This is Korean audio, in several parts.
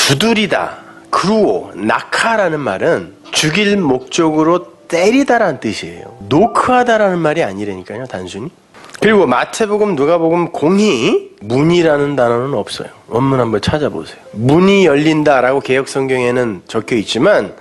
두드리다, 그루오, 낙하라는 말은 죽일 목적으로 때리다라는 뜻이에요. 노크하다라는 말이 아니라니까요, 단순히. 그리고 마태복음, 누가복음 공히 문이라는 단어는 없어요. 원문 한번 찾아보세요. 문이 열린다라고 개역성경에는 적혀 있지만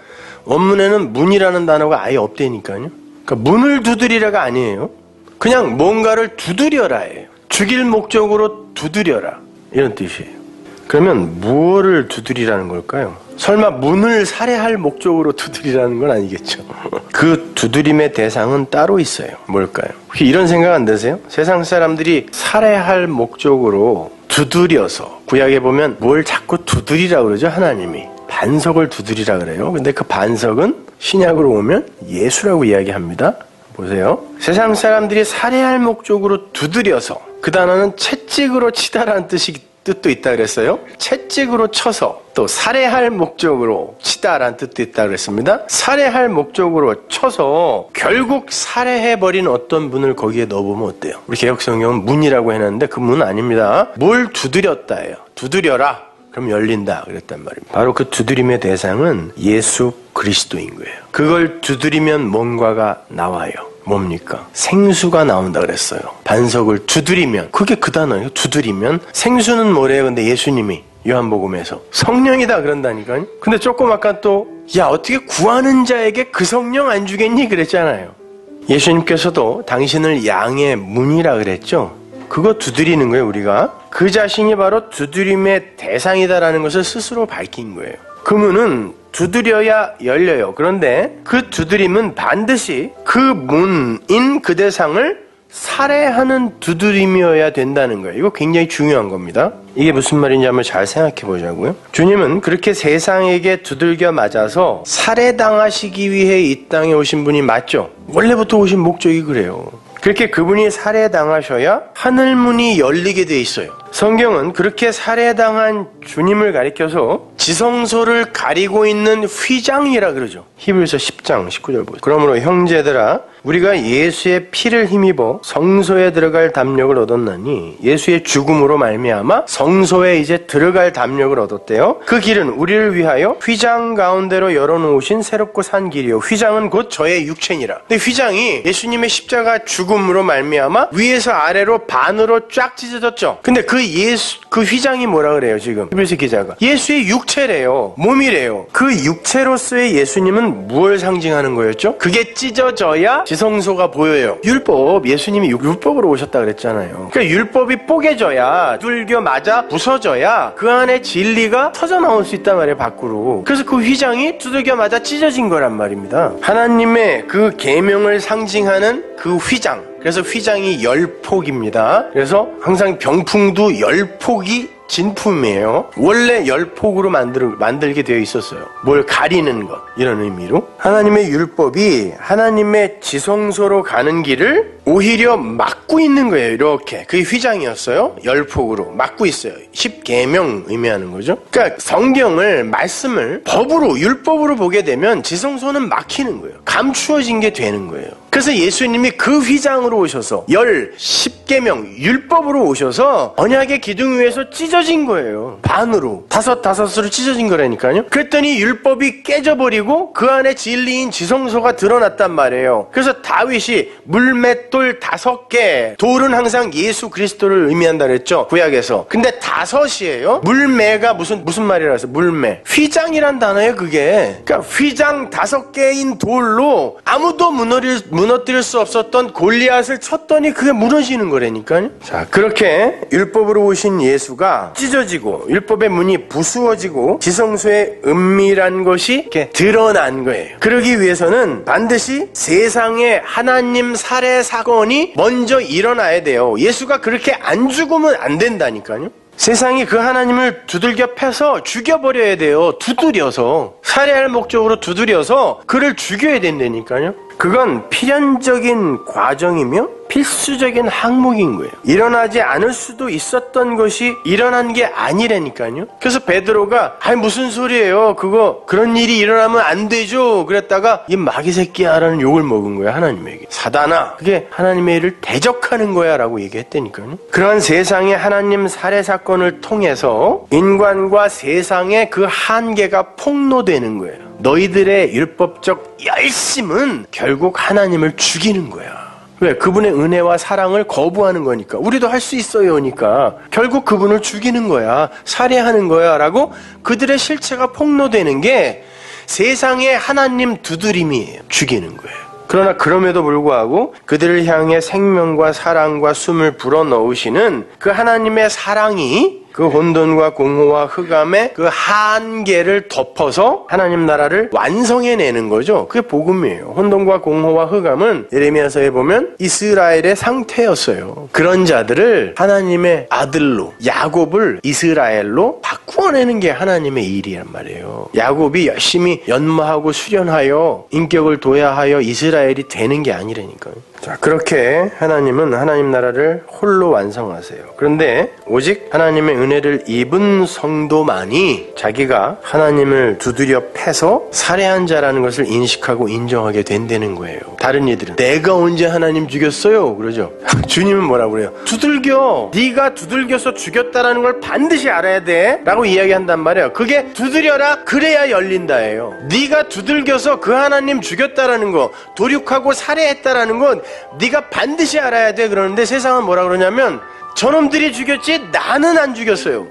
원문에는 문이라는 단어가 아예 없다니까요. 그러니까 문을 두드리라가 아니에요. 그냥 뭔가를 두드려라예요. 죽일 목적으로 두드려라, 이런 뜻이에요. 그러면 무엇을 두드리라는 걸까요? 설마 문을 살해할 목적으로 두드리라는 건 아니겠죠. 그 두드림의 대상은 따로 있어요. 뭘까요? 혹시 이런 생각 안 드세요? 세상 사람들이 살해할 목적으로 두드려서, 구약에 보면 뭘 자꾸 두드리라고 그러죠, 하나님이. 반석을 두드리라 그래요. 근데 그 반석은 신약으로 오면 예수라고 이야기합니다. 보세요. 세상 사람들이 살해할 목적으로 두드려서, 그 단어는 채찍으로 치다라는 뜻도 있다 그랬어요. 채찍으로 쳐서, 또 살해할 목적으로 치다라는 뜻도 있다 그랬습니다. 살해할 목적으로 쳐서 결국 살해해버린 어떤 분을 거기에 넣어보면 어때요? 우리 개역성경은 문이라고 해놨는데 그 문은 아닙니다. 뭘 두드렸다예요. 두드려라, 그럼 열린다 그랬단 말입니다. 바로 그 두드림의 대상은 예수 그리스도인 거예요. 그걸 두드리면 뭔가가 나와요. 뭡니까? 생수가 나온다 그랬어요. 반석을 두드리면, 그게 그 단어예요. 두드리면. 생수는 뭐래요? 근데 예수님이 요한복음에서 성령이다 그런다니까요. 근데 조금 아까 또 야, 어떻게 구하는 자에게 그 성령 안 주겠니? 그랬잖아요. 예수님께서도 당신을 양의 문이라 그랬죠. 그거 두드리는 거예요. 우리가 그 자신이 바로 두드림의 대상이다라는 것을 스스로 밝힌 거예요. 그 문은 두드려야 열려요. 그런데 그 두드림은 반드시 그 문인 그 대상을 살해하는 두드림이어야 된다는 거예요. 이거 굉장히 중요한 겁니다. 이게 무슨 말인지 한번 잘 생각해 보자고요. 주님은 그렇게 세상에게 두들겨 맞아서 살해당하시기 위해 이 땅에 오신 분이 맞죠? 원래부터 오신 목적이 그래요. 그렇게 그분이 살해당하셔야 하늘문이 열리게 돼 있어요. 성경은 그렇게 살해당한 주님을 가리켜서 지성소를 가리고 있는 휘장이라 그러죠. 히브리서 10장 19절 보세요. 그러므로 형제들아, 우리가 예수의 피를 힘입어 성소에 들어갈 담력을 얻었나니, 예수의 죽음으로 말미암아 성소에 이제 들어갈 담력을 얻었대요. 그 길은 우리를 위하여 휘장 가운데로 열어놓으신 새롭고 산 길이요, 휘장은 곧 저의 육체니라. 근데 휘장이 예수님의 십자가 죽음으로 말미암아 위에서 아래로 반으로 쫙 찢어졌죠. 근데 그 휘장이 뭐라 그래요? 지금 히브리서 기자가 예수의 육체래요. 몸이래요. 그 육체로서의 예수님은 무엇을 상징하는 거였죠? 그게 찢어져야 지성소가 보여요. 율법, 예수님이 율법으로 오셨다 그랬잖아요. 그러니까 율법이 뽀개져야, 두들겨 맞아 부서져야 그 안에 진리가 터져 나올 수 있단 말이에요, 밖으로. 그래서 그 휘장이 두들겨 맞아 찢어진 거란 말입니다. 하나님의 그 계명을 상징하는 그 휘장, 그래서 휘장이 10폭입니다. 그래서 항상 병풍도 10폭이 진품이에요. 원래 10폭으로 만들게 되어 있었어요. 뭘 가리는 것, 이런 의미로. 하나님의 율법이 하나님의 지성소로 가는 길을 오히려 막고 있는 거예요. 이렇게. 그게 휘장이었어요. 10폭으로 막고 있어요. 10계명 의미하는 거죠. 그러니까 성경을, 말씀을 법으로, 율법으로 보게 되면 지성소는 막히는 거예요. 감추어진 게 되는 거예요. 그래서 예수님이 그 휘장으로 오셔서 10계명 율법으로 오셔서 언약의 기둥 위에서 찢어진 거예요. 반으로. 다섯으로 찢어진 거라니까요. 그랬더니 율법이 깨져버리고 그 안에 진리인 지성소가 드러났단 말이에요. 그래서 다윗이 물맷돌 5개, 돌은 항상 예수 그리스도를 의미한다 그랬죠, 구약에서. 근데 5이에요. 물매가 무슨 말이라 해서 물매. 휘장이란 단어예요, 그게. 그러니까 휘장 5개인 돌로 아무도 무너뜨릴 수 없었던 골리앗을 쳤더니 그게 무너지는 거라니까요. 자, 그렇게 율법으로 오신 예수가 찢어지고 율법의 문이 부수어지고 지성소의 은밀한 것이 이렇게 드러난 거예요. 그러기 위해서는 반드시 세상에 하나님 살해 사건이 먼저 일어나야 돼요. 예수가 그렇게 안 죽으면 안 된다니까요. 세상이 그 하나님을 두들겨 패서 죽여버려야 돼요. 두드려서. 살해할 목적으로 두드려서 그를 죽여야 된다니까요. 그건 필연적인 과정이며 필수적인 항목인 거예요. 일어나지 않을 수도 있었던 것이 일어난 게 아니라니까요. 그래서 베드로가 아니 무슨 소리예요. 그런 일이 일어나면 안 되죠. 그랬다가 이 마귀 새끼야라는 욕을 먹은 거야. 하나님에게. 사단아, 그게 하나님의 일을 대적하는 거야 라고 얘기했다니까요. 그런 세상의 하나님 살해 사건을 통해서 인간과 세상의 그 한계가 폭로되는 거예요. 너희들의 율법적 열심은 결국 하나님을 죽이는 거야. 왜? 그분의 은혜와 사랑을 거부하는 거니까. 우리도 할 수 있어요니까. 결국 그분을 죽이는 거야. 살해하는 거야 라고 그들의 실체가 폭로되는 게 세상의 하나님 두드림이에요. 죽이는 거예요. 그러나 그럼에도 불구하고 그들을 향해 생명과 사랑과 숨을 불어넣으시는 그 하나님의 사랑이 그 혼돈과 공허와 흑암의 그 한계를 덮어서 하나님 나라를 완성해내는 거죠. 그게 복음이에요. 혼돈과 공허와 흑암은 예레미야서에 보면 이스라엘의 상태였어요. 그런 자들을 하나님의 아들로, 야곱을 이스라엘로 바꾸어내는 게 하나님의 일이란 말이에요. 야곱이 열심히 연마하고 수련하여 인격을 도야하여 이스라엘이 되는 게 아니라니까요. 자, 그렇게 하나님은 하나님 나라를 홀로 완성하세요. 그런데 오직 하나님의 은혜를 입은 성도만이 자기가 하나님을 두드려 패서 살해한 자라는 것을 인식하고 인정하게 된다는 거예요. 다른 이들은 내가 언제 하나님 죽였어요? 그러죠. 주님은 뭐라고 그래요? 두들겨. 네가 두들겨서 죽였다라는 걸 반드시 알아야 돼 라고 이야기한단 말이에요. 그게 두드려라 그래야 열린다예요. 네가 두들겨서 그 하나님 죽였다라는 거, 도륙하고 살해했다라는 건 네가 반드시 알아야 돼. 그러는데 세상은 뭐라 그러냐면 저놈들이 죽였지 나는 안 죽였어요.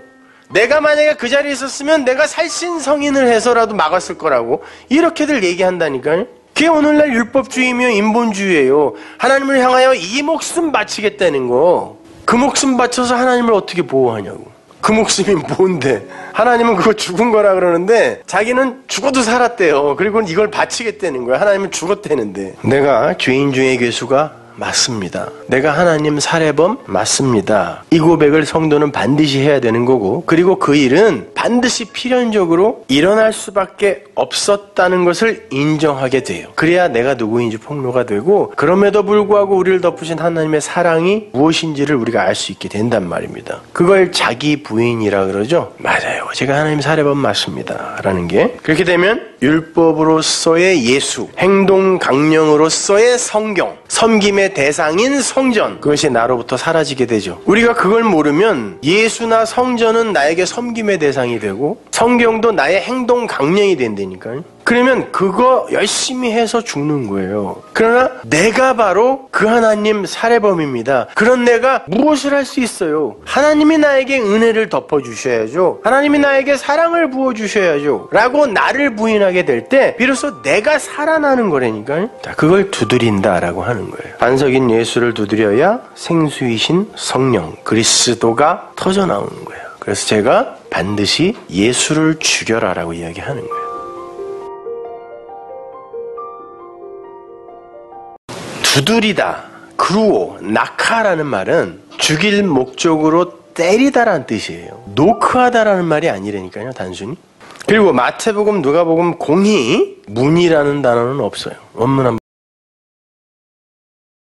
내가 만약에 그 자리에 있었으면 내가 살신성인을 해서라도 막았을 거라고 이렇게들 얘기한다니까요. 그게 오늘날 율법주의며 인본주의예요. 하나님을 향하여 이 목숨 바치겠다는 거. 그 목숨 바쳐서 하나님을 어떻게 보호하냐고. 그 목숨이 뭔데? 하나님은 그거 죽은 거라 그러는데 자기는 죽어도 살았대요. 그리고 이걸 바치겠다는 거야. 하나님은 죽었다는데. 내가 죄인 중의 괴수가 맞습니다. 내가 하나님 살해범 맞습니다. 이 고백을 성도는 반드시 해야 되는 거고, 그리고 그 일은 반드시 필연적으로 일어날 수밖에 없었다는 것을 인정하게 돼요. 그래야 내가 누구인지 폭로가 되고, 그럼에도 불구하고 우리를 덮으신 하나님의 사랑이 무엇인지를 우리가 알 수 있게 된단 말입니다. 그걸 자기 부인이라 그러죠. 맞아요. 제가 하나님 살해범 맞습니다. 라는 게, 그렇게 되면 율법으로서의 예수, 행동 강령으로서의 성경, 섬김의 대상인 성전, 그것이 나로부터 사라지게 되죠. 우리가 그걸 모르면 예수나 성전은 나에게 섬김의 대상이 되고 성경도 나의 행동 강령이 된다니까요. 그러면 그거 열심히 해서 죽는 거예요. 그러나 내가 바로 그 하나님 살해범입니다. 그런 내가 무엇을 할 수 있어요? 하나님이 나에게 은혜를 덮어주셔야죠. 하나님이 나에게 사랑을 부어주셔야죠. 라고 나를 부인하게 될 때 비로소 내가 살아나는 거라니까요. 자, 그걸 두드린다라고 하는 거예요. 반석인 예수를 두드려야 생수이신 성령, 그리스도가 터져나오는 거예요. 그래서 제가 반드시 예수를 죽여라라고 이야기하는 거예요. 두드리다, 크루오, 낙하라는 말은 죽일 목적으로 때리다라는 뜻이에요. 노크하다라는 말이 아니라니까요, 단순히. 그리고 마태복음, 누가복음 공히 문이라는 단어는 없어요. 원문 한번